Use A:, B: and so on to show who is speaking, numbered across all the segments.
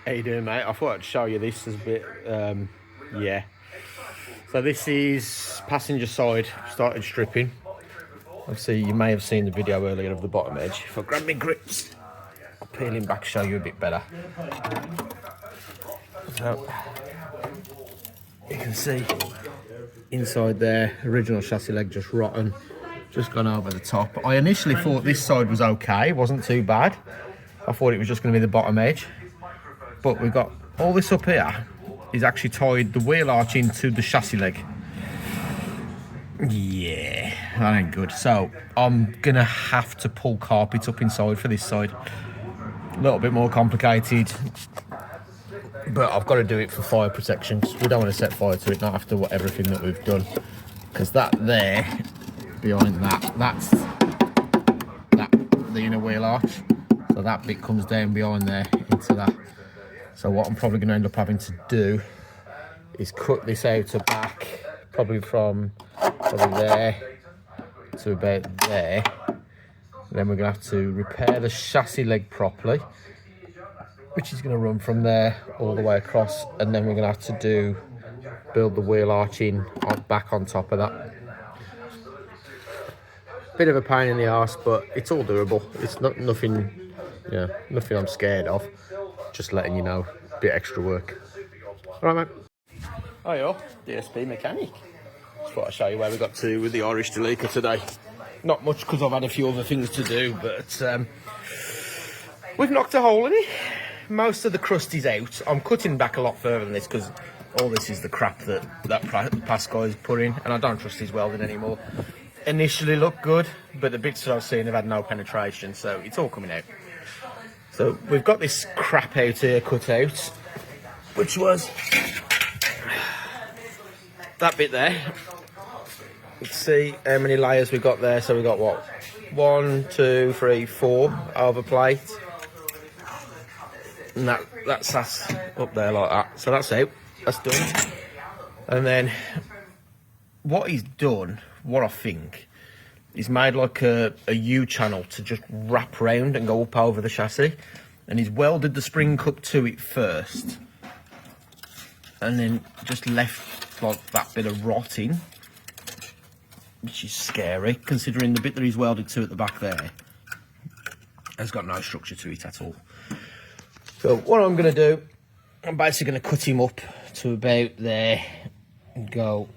A: How you doing, mate? I thought I'd show you this as a bit, yeah. So this is passenger side, started stripping. Obviously, you may have seen the video earlier of the bottom edge. If I grab my grips, I'll peel him back, show you a bit better. So, you can see inside there, original chassis leg just rotten, just gone over the top. I initially thought this side was okay, wasn't too bad. I thought it was just going to be the bottom edge. But we've got all this up here is actually tied the wheel arch into the chassis leg. Yeah, that ain't good. So I'm gonna have to pull carpet up inside for this side. A little bit more complicated, but I've got to do it for fire protection because we don't want to set fire to it, not after everything that we've done. Because that there, behind that, that's the inner wheel arch. So that bit comes down behind there into that. So what I'm probably going to end up having to do is cut this out to back, probably from there to about there. Then we're going to have to repair the chassis leg properly, which is going to run from there all the way across, and then we're going to have to build the wheel arch in back on top of that. Bit of a pain in the arse, but it's all doable. It's nothing I'm scared of. Just letting you know, a bit extra work. All right, mate. Hiya, DSP mechanic. Just thought I'd show you where we got to with the Irish Delica today. Not much because I've had a few other things to do, but we've knocked a hole in it. Most of the crust is out. I'm cutting back a lot further than this because all this is the crap that past guy's put in, and I don't trust his welding anymore. Initially looked good, but the bits that I've seen have had no penetration, so it's all coming out. So we've got this crap out here cut out, which was that bit there. Let's see how many layers we got there. So we got what? 1, 2, 3, 4 over plate. And that's up there like that. So that's out. That's done. And then what he's done, what I think, he's made like a U-channel to just wrap round and go up over the chassis. And he's welded the spring cup to it first. And then just left like that bit of rot in. Which is scary, considering the bit that he's welded to at the back there has got no structure to it at all. So what I'm going to do, I'm basically going to cut him up to about there and go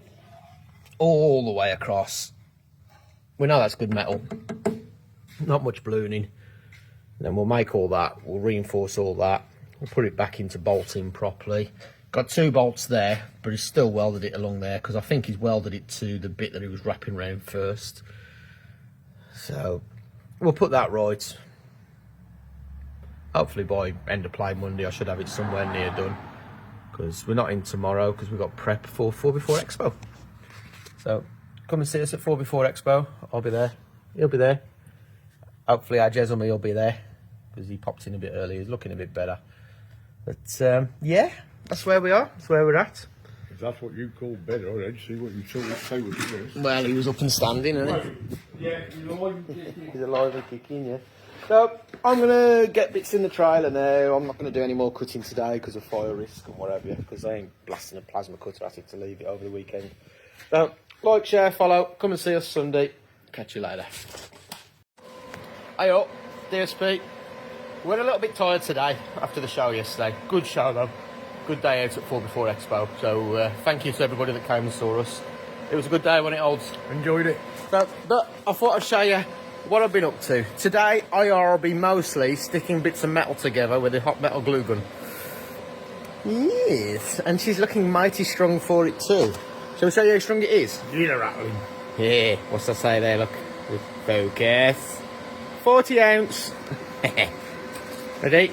A: all the way across. We know that's good metal, not much ballooning. Then we'll make all that, we'll reinforce all that, we'll put it back into bolting properly. Got 2 bolts there, but he's still welded it along there because I think he's welded it to the bit that he was wrapping around first. So we'll put that right. Hopefully by end of play Monday I should have it somewhere near done, because we're not in tomorrow because we've got prep for 4x4 Expo. So come and see us at 4x4 Expo. I'll be there. He'll be there. Hopefully our Jez and me will be there because he popped in a bit early. He's looking a bit better. But yeah, that's where we are. That's where we're at.
B: If that's what you call better, I'd see what you say what it is.
A: Well, he was up and standing, isn't he?
B: Yeah, he's alive and kicking.
A: He's alive and kicking, yeah. So I'm going to get bits in the trailer now. I'm not going to do any more cutting today because of fire risk and whatever, because I ain't blasting a plasma cutter at it to leave it over the weekend. So like, share, follow, come and see us Sunday. Catch you later. Hey up, DSP. We're a little bit tired today after the show yesterday. Good show though. Good day out at 4x4 Expo. So thank you to everybody that came and saw us. It was a good day when it holds.
B: Enjoyed it.
A: But I thought I'd show you what I've been up to. Today I'll be mostly sticking bits of metal together with a hot metal glue gun. Yes, and she's looking mighty strong for it too. Shall we show you how strong it is?
B: You're rattling.
A: Yeah, what's that say there, look? Focus. 40 ounce. Ready?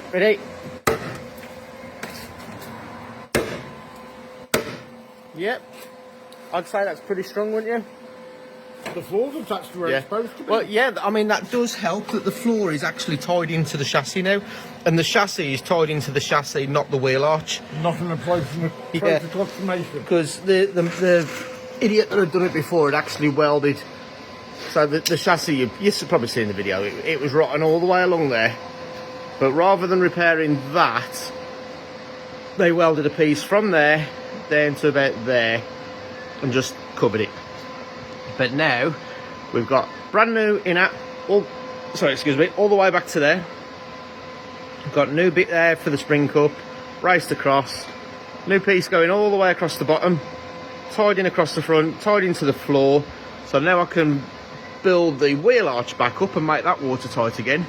A: Yep. I'd say that's pretty strong, wouldn't you?
B: The floor's attached to where it's supposed to be.
A: Well, yeah, I mean, that does help that the floor is actually tied into the chassis now. And the chassis is tied into the chassis, not the wheel arch.
B: Nothing applies from the confirmation.
A: Because the idiot that had done it before had actually welded. So the chassis, you've probably seen the video, it was rotten all the way along there. But rather than repairing that, they welded a piece from there down to about there and just covered it. But now we've got brand new inner, all the way back to there. We've got a new bit there for the spring cup, raced across, new piece going all the way across the bottom, tied in across the front, tied into the floor. So now I can build the wheel arch back up and make that watertight again.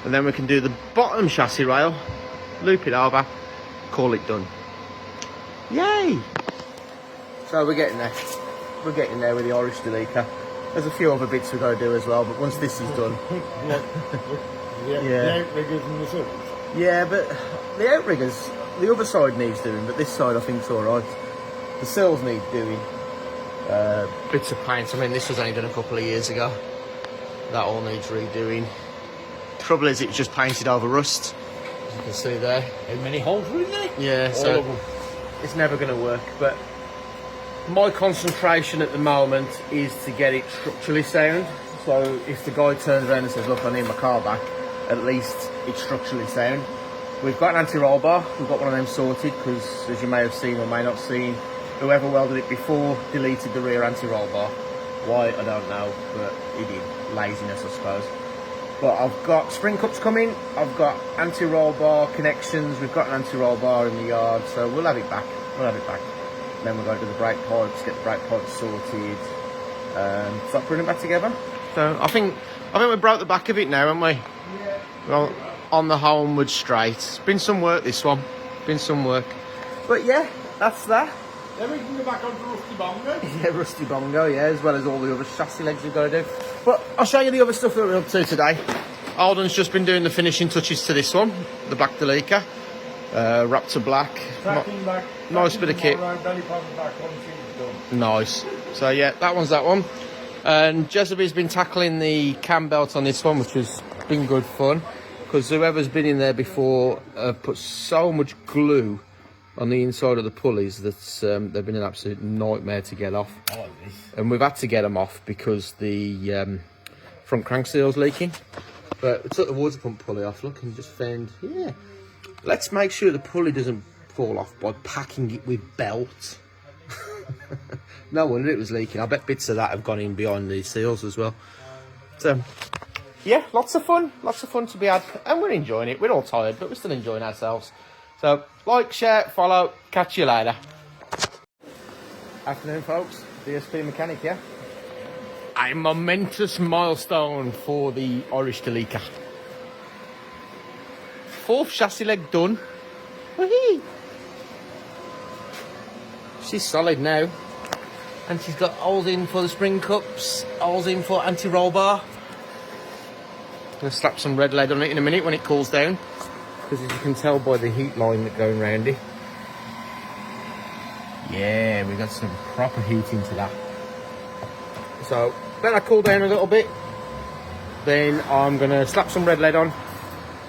A: And then we can do the bottom chassis rail, loop it over, call it done. Yay! So we're getting there. We're getting there with the Irish Delica. There's a few other bits we've got to do as well, but once this is done...
B: The outriggers and the sills.
A: Yeah, but the outriggers, the other side needs doing, but this side I think's alright. The sills need doing. Bits of paint, I mean this was only done a couple of years ago. That all needs redoing. Trouble is it's just painted over rust, as you can see there.
B: How many holes were in there?
A: Yeah,
B: all
A: so
B: of them.
A: it's never going to work, but my concentration at the moment is to get it structurally sound. So if the guy turns around and says, look, I need my car back, at least it's structurally sound. We've got an anti-roll bar, we've got one of them sorted, because as you may have seen or may not seen, whoever welded it before deleted the rear anti-roll bar. Why, I don't know, but he did. Laziness, I suppose. But I've got spring cups coming, I've got anti-roll bar connections, we've got an anti-roll bar in the yard, so we'll have it back. Then we're going to do the brake pipes, get the brake pipes sorted, start putting it back together. So I think we broke the back of it now, haven't we? Yeah. Well, on the homeward straight. It's been some work, this one. Been some work. But yeah, that's that.
B: Then we can go back onto Rusty Bongo.
A: Yeah, Rusty Bongo, yeah, as well as all the other chassis legs we've got to do. But I'll show you the other stuff that we're up to today. Alden's just been doing the finishing touches to this one, the black Delica. Wrapped to black. Nice bit of kit. Nice. So yeah, that one's that one. And Jezebel's been tackling the cam belt on this one, which has been good fun. Because whoever's been in there before put so much glue on the inside of the pulleys that they've been an absolute nightmare to get off. And we've had to get them off because the front crank seal's leaking. But we took the water pump pulley off, look, and just found, yeah. Let's make sure the pulley doesn't fall off by packing it with belt. No wonder it was leaking. I bet bits of that have gone in behind the seals as well. So, yeah, lots of fun to be had, and we're enjoying it. We're all tired, but we're still enjoying ourselves. So, like, share, follow, catch you later. Afternoon, folks. DSP mechanic here. A momentous milestone for the Irish Delica. 4th chassis leg done. Whee! She's solid now. And she's got holes in for the spring cups, holes in for anti-roll bar. Gonna slap some red lead on it in a minute when it cools down. Because as you can tell by the heat line that's going round it. Yeah, we got some proper heat into that. So, let that cool down a little bit. Then I'm gonna slap some red lead on.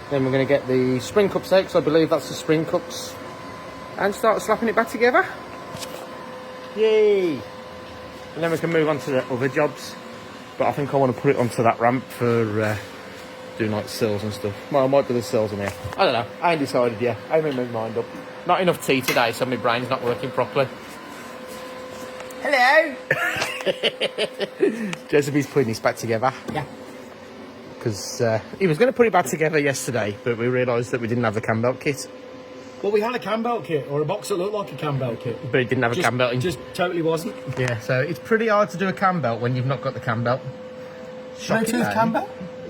A: Then we're going to get the spring cups out, because I believe that's the spring cups, and start slapping it back together. Yay! And then we can move on to the other jobs. But I think I want to put it onto that ramp for doing like sills and stuff. Well, I might do the sills in here. I don't know. I ain't decided yet. I haven't made my mind up. Not enough tea today, so my brain's not working properly. Hello! Jezebel's putting this back together. Yeah. Because he was going to put it back together yesterday, but we realised that we didn't have the cam belt kit.
C: Well, we had a cam belt kit, or a box that looked like a cam belt kit.
A: But it didn't have a cam belt in.
C: Just totally wasn't.
A: Yeah, so it's pretty hard to do a cam belt when you've not got the cam belt.
C: Bluetooth cam belt?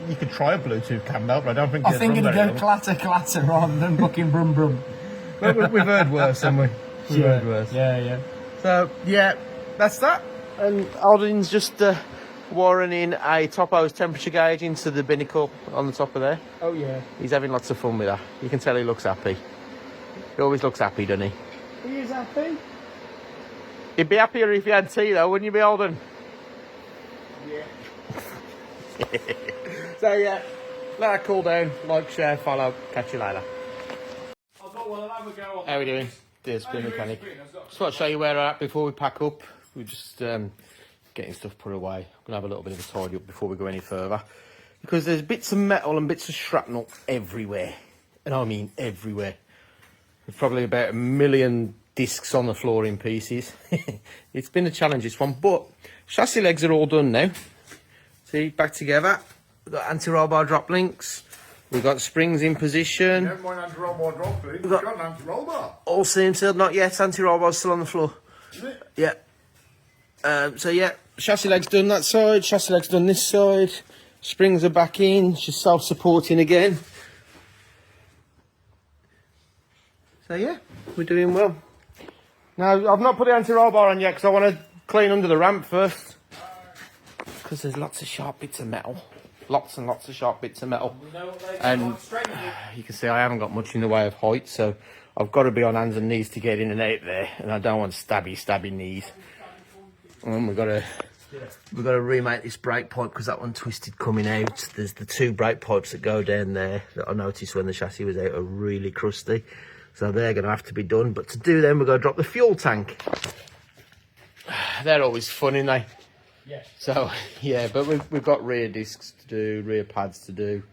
A: You could try a Bluetooth cam belt, but I don't think
C: I think it'd go clatter clatter rather than fucking brum brum.
A: Well, we've heard worse, haven't we? We've heard worse.
C: Yeah.
A: So, yeah, that's that. And Alden's just wiring in a top hose temperature gauge into the binnacle on the top of there.
C: Oh, yeah.
A: He's having lots of fun with that. You can tell he looks happy. He always looks happy, doesn't he?
C: He is happy.
A: He'd be happier if he had tea, though, wouldn't you be, Alden?
C: Yeah.
A: So, yeah, let that cool down. Like, share, follow. Catch you later. How are we doing? DSP mechanic. Just want to show you where we're at before we pack up. We're just getting stuff put away. I'm going to have a little bit of a tidy up before we go any further. Because there's bits of metal and bits of shrapnel everywhere. And I mean everywhere. There's probably about 1 million discs on the floor in pieces. It's been a challenge, this one, but chassis legs are all done now. See, back together. We've got anti-roll bar drop links. We've got springs in position.
B: Never mind anti-roll bar drop, please. You've got an anti-roll bar.
A: All seam sealed, not yet. Anti-roll bar's still on the floor.
B: Is it?
A: Yeah. So yeah, chassis legs done that side, chassis legs done this side. Springs are back in, she's self-supporting again. So yeah, we're doing well. Now, I've not put the anti-roll bar on yet because I want to clean under the ramp first. Because there's lots of sharp bits of metal. Lots and lots of sharp bits of metal. And you can see I haven't got much in the way of height, so I've got to be on hands and knees to get in and out there. And I don't want stabby knees. And we've got to remake this brake pipe because that one twisted coming out. There's the 2 brake pipes that go down there that I noticed when the chassis was out are really crusty. So they're going to have to be done. But to do them, we're going to drop the fuel tank. They're always fun, aren't they?
C: Yes.
A: So, yeah, but we've got rear discs to do, rear pads to do.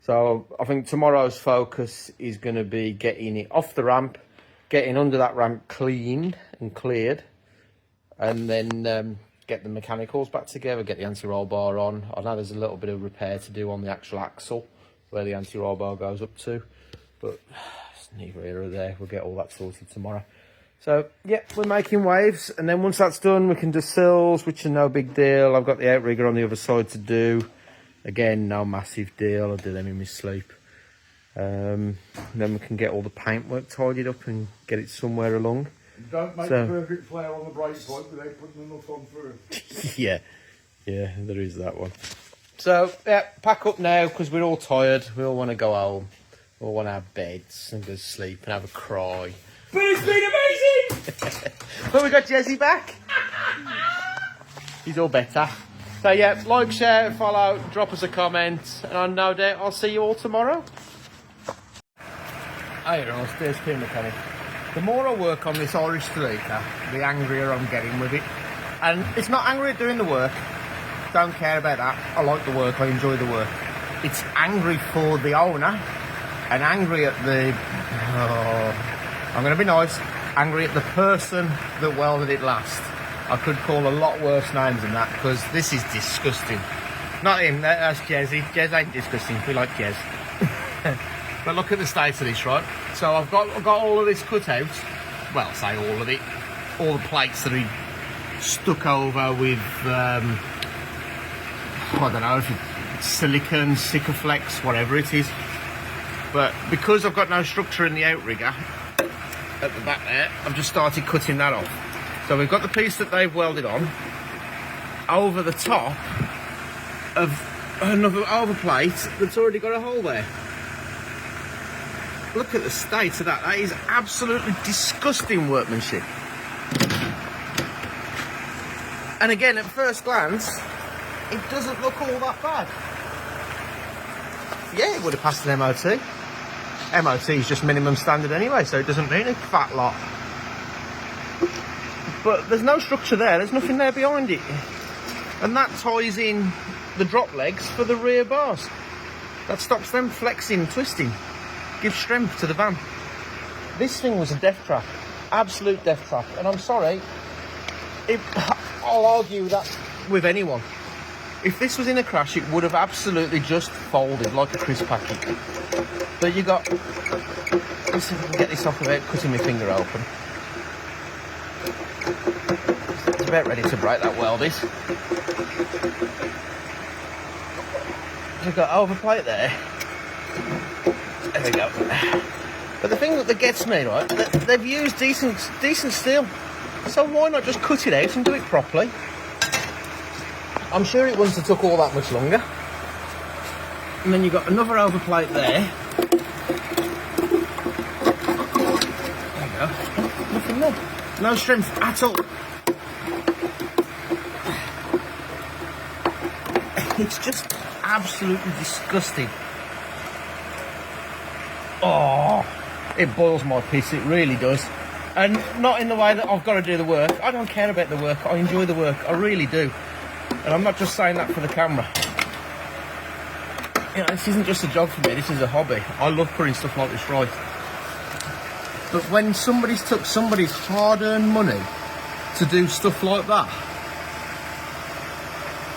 A: So I think tomorrow's focus is going to be getting it off the ramp, getting under that ramp cleaned and cleared, and then get the mechanicals back together, get the anti-roll bar on. I know there's a little bit of repair to do on the actual axle where the anti-roll bar goes up to, but it's neither here or there. We'll get all that sorted tomorrow. So, yeah, we're making waves, and then once that's done, we can do sills, which are no big deal. I've got the outrigger on the other side to do. Again, no massive deal. I'll do them in my sleep. Then we can get all the paintwork tidied up and get it somewhere along.
B: Don't make a perfect flare on the brake pipe without putting enough on first.
A: Yeah, there is that one. So, yeah, pack up now, because we're all tired. We all want to go home. We all want our beds and go to sleep and have a cry.
C: But it's been amazing!
A: But we got Jesse back. He's all better. So yeah, like, share, follow, drop us a comment, and I no doubt I'll see you all tomorrow. Hi everyone, it's DSP mechanic. The more I work on this Irish Delica, the angrier I'm getting with it. And it's not angry at doing the work. Don't care about that. I like the work, I enjoy the work. It's angry for the owner, and angry at the... I'm going to be nice. Angry at the person that welded it last. I could call a lot worse names than that because this is disgusting. Not him, that's Jezzy. Jez ain't disgusting. We like Jez. But look at the state of this, right? So I've got all of this cut out. Well, say all of it. All the plates that he stuck over with, I don't know if it's silicone, Sikaflex, whatever it is. But because I've got no structure in the outrigger, at the back there, I've just started cutting that off. So we've got the piece that they've welded on over the top of another plate that's already got a hole there. Look at the state of that. That is absolutely disgusting workmanship. And again, at first glance, it doesn't look all that bad. Yeah, it would have passed an MOT. MOT is just minimum standard anyway, so it doesn't mean a fat lot. But there's no structure there, there's nothing there behind it. And that ties in the drop legs for the rear bars. That stops them flexing and twisting. Gives strength to the van. This thing was a death trap. Absolute death trap. And I'm sorry, I'll argue that with anyone. If this was in a crash, it would have absolutely just folded like a crisp packet. But you got... Let's see if I can get this off without cutting my finger open. It's about ready to break, that weld is. We've got overplate there. There we go. But the thing that gets me, right, they've used decent steel. So why not just cut it out and do it properly? I'm sure it wouldn't have took all that much longer. And then you've got another overplate there. There you go. Nothing there. No strength at all. It's just absolutely disgusting. Oh, it boils my piss, it really does. And not in the way that I've got to do the work. I don't care about the work, I enjoy the work, I really do. And I'm not just saying that for the camera. You know, this isn't just a job for me, this is a hobby. I love putting stuff like this right. But when somebody's took somebody's hard-earned money to do stuff like that,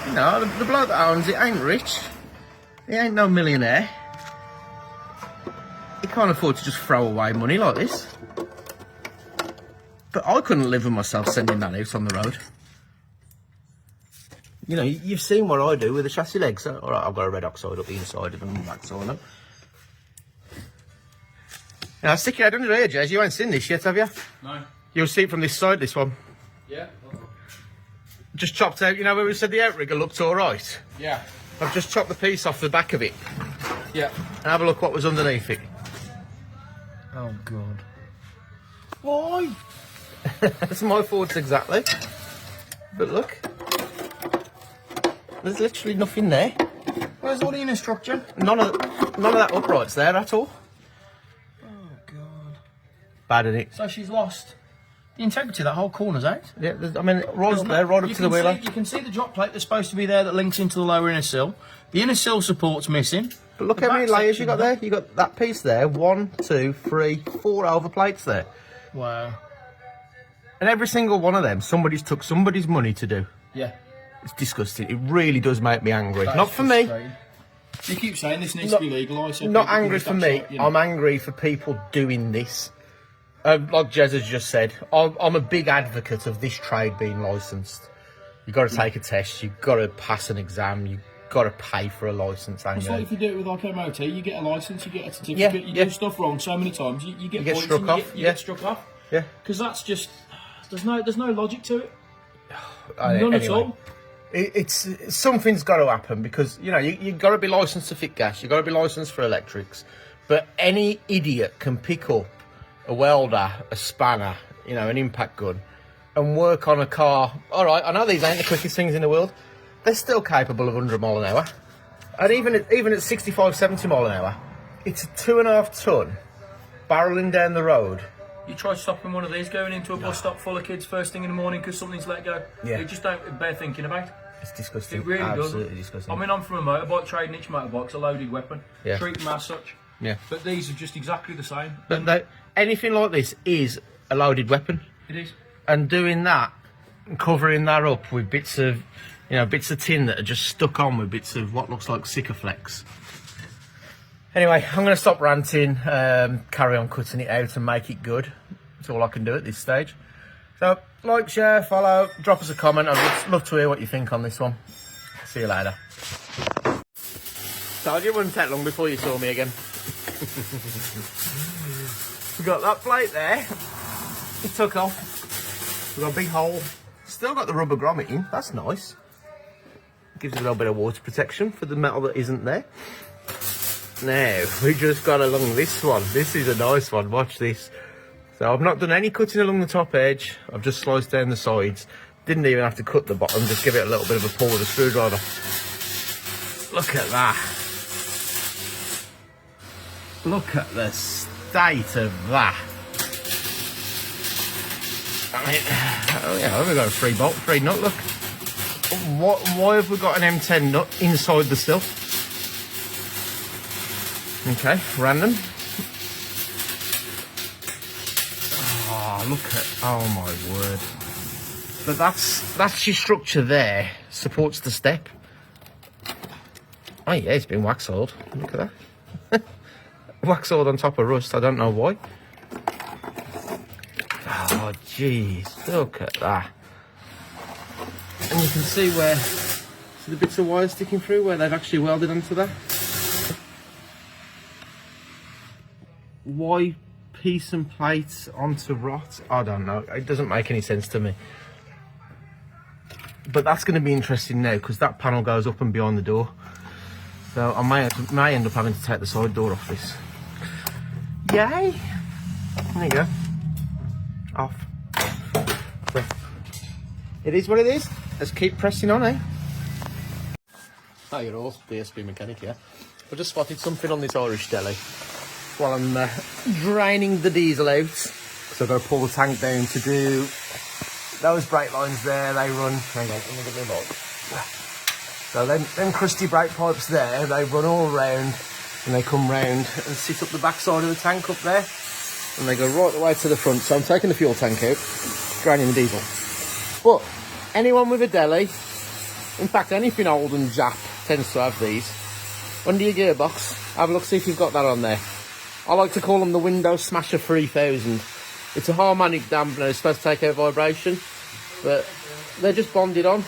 A: you know, the bloke that owns it ain't rich. He ain't no millionaire. He can't afford to just throw away money like this. But I couldn't live with myself sending that out on the road. You know, you've seen what I do with the chassis legs. All right, I've got a red oxide up the inside of them and the backside of them. Now, stick your head under here, Jez. You ain't seen this yet, have you?
B: No.
A: You'll see it from this side, this one.
B: Yeah.
A: Just chopped out, you know where we said the outrigger looked all right?
B: Yeah.
A: I've just chopped the piece off the back of it.
B: Yeah.
A: And have a look what was underneath it.
C: Oh, God.
A: Why? That's my thoughts exactly. But look. There's literally nothing there.
C: Where's all the inner structure?
A: None of that upright's there at all.
C: Oh, God.
A: Bad, isn't it?
C: So she's lost the integrity, that whole corner's out.
A: Yeah, I mean, right up there, right up to the wheel.
C: You can see the drop plate that's supposed to be there that links into the lower inner sill. The inner sill support's missing.
A: But look how many layers you got there. You got that piece there, 1, 2, 3, 4 over plates there.
C: Wow.
A: And every single one of them, somebody's took somebody's money to do.
C: Yeah.
A: It's disgusting. It really does make me angry.
C: That
A: Not
C: is
A: for me.
C: frustrating. You keep saying this needs to be legalised. So
A: Not
C: people can
A: angry
C: just
A: for me.
C: actually, you know.
A: I'm angry for people doing this. Like Jez has just said, I'm a big advocate of this trade being licensed. You've got to take a test. You've got to pass an exam. You've got to pay for a licence.
C: It's like if you do it with like MOT, you get a licence, you get a certificate, you do stuff wrong so many times, you get points
A: struck
C: and
A: off.
C: you get struck off.
A: Yeah.
C: Because that's just, there's no logic to it. None
A: Anyway.
C: at all.
A: It's something's got to happen because you know you've got to be licensed to fit gas. You've got to be licensed for electrics. But any idiot can pick up a welder, a spanner, you know, an impact gun, and work on a car. All right, I know these ain't the quickest things in the world. They're still capable of 100 mile an hour, and even at 65, 70 mile an hour, it's a 2.5 ton barreling down the road.
C: You try stopping one of these going into a bus stop full of kids first thing in the morning because something's let go.
A: Yeah.
C: You just don't bear thinking about.
A: It's disgusting.
C: It really
A: Absolutely
C: does.
A: disgusting.
C: I mean, I'm from a motorbike trade, and each motorbike's a loaded weapon.
A: Yeah.
C: Treat them as such.
A: Yeah.
C: But these are just exactly the same.
A: But anything like this is a loaded weapon.
C: It is.
A: And doing that, and covering that up with bits of tin that are just stuck on with bits of what looks like Sikaflex. Anyway, I'm going to stop ranting, carry on cutting it out and make it good. That's all I can do at this stage. So, like, share, follow, drop us a comment. I'd love to hear what you think on this one. See you later. Told you it wouldn't take long before you saw me again. We got that plate there. It took off. We've got a big hole. Still got the rubber grommet in. That's nice. Gives it a little bit of water protection for the metal that isn't there. Now, we just got along this one. This is a nice one. Watch this. So I've not done any cutting along the top edge. I've just sliced down the sides. Didn't even have to cut the bottom. Just give it a little bit of a pull with a screwdriver. Look at that. Look at the state of that. I mean, oh yeah, we've got a free nut, look. Why have we got an M10 nut inside the sill? Okay, random. Oh, look at, oh my word. But that's your structure there, supports the step. Oh yeah, it's been wax oiled. Look at that. Wax oiled on top of rust, I don't know why. Oh jeez, look at that. And you can see where, see the bits of wire sticking through where they've actually welded onto that. Why piece and plates onto rot? I don't know. It doesn't make any sense to me. But that's going to be interesting now because that panel goes up and behind the door. So I may end up having to take the side door off this. Yay! There you go. Off. So, it is what it is. Let's keep pressing on, eh? Hi, you're all DSP mechanic here. I just spotted something on this Irish deli while I'm draining the diesel out. So I've got to pull the tank down to do those brake lines there. They run, hang on, let me get my bolt. So them crusty brake pipes there, they run all round and they come round and sit up the back side of the tank up there. and they go right the way to the front. So I'm taking the fuel tank out, draining the diesel. But anyone with a deli, in fact anything old and Jap tends to have these. Under your gearbox, have a look, see if you've got that on there. I like to call them the Window Smasher 3000. It's a harmonic dampener, it's supposed to take out vibration, but they're just bonded on.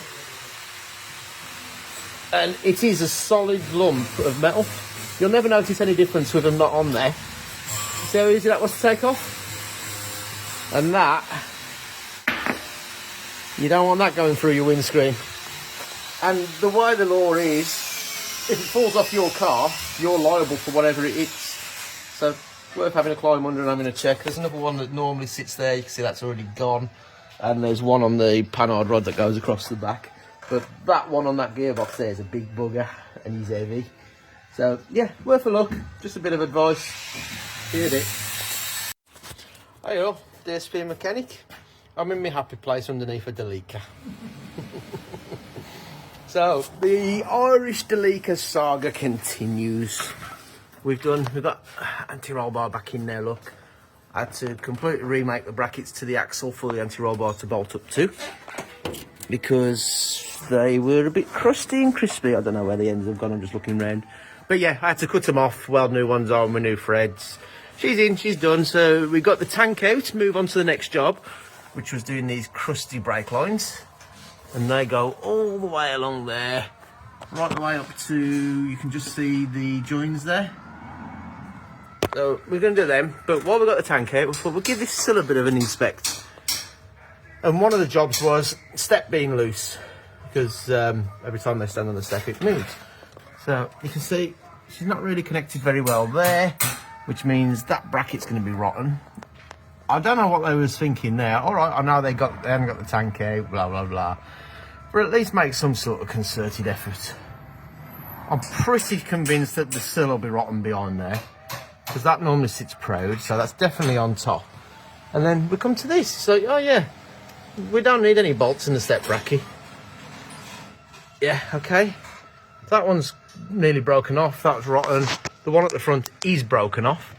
A: And it is a solid lump of metal. You'll never notice any difference with them not on there. See how easy that was to take off? And that, you don't want that going through your windscreen. And the way the law is, if it falls off your car, you're liable for whatever it hits. So, worth having a climb under and having a check. There's another one that normally sits there, you can see that's already gone. And there's one on the panhard rod that goes across the back. But that one on that gearbox there is a big bugger, and he's heavy. So, yeah, worth a look. Just a bit of advice. Here's it. Hey all, DSP mechanic. I'm in my happy place underneath a Delica. So, the Irish Delica saga continues. We've got anti-roll bar back in there, look. I had to completely remake the brackets to the axle for the anti-roll bar to bolt up to, because they were a bit crusty and crispy. I don't know where the ends have gone, I'm just looking round. But yeah, I had to cut them off, weld new ones on with new threads. She's in, she's done. So we got the tank out, move on to the next job, which was doing these crusty brake lines. And they go all the way along there, right the way up to, you can just see the joins there. So we're going to do them, but while we got the tank out, we thought we'll give this still a bit of an inspect. And one of the jobs was step being loose, because every time they stand on the step it moves. So you can see she's not really connected very well there, which means that bracket's going to be rotten. I don't know what they was thinking there. All right, I know they haven't got the tank out, blah blah blah, but at least make some sort of concerted effort. I'm pretty convinced that the sill will be rotten behind there, because that normally sits proud, so that's definitely on top. And then we come to this. So oh yeah, we don't need any bolts in the step bracket. Yeah, okay. That one's nearly broken off. That's rotten. The one at the front is broken off.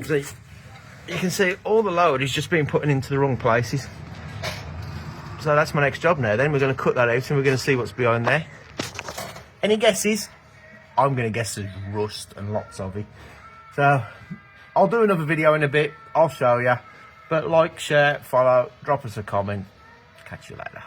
A: So you can see all the load is just being put into the wrong places. So that's my next job now. Then we're going to cut that out and we're going to see what's behind there. Any guesses? I'm going to guess there's rust and lots of it. So I'll do another video in a bit. I'll show you. But like, share, follow, drop us a comment. Catch you later.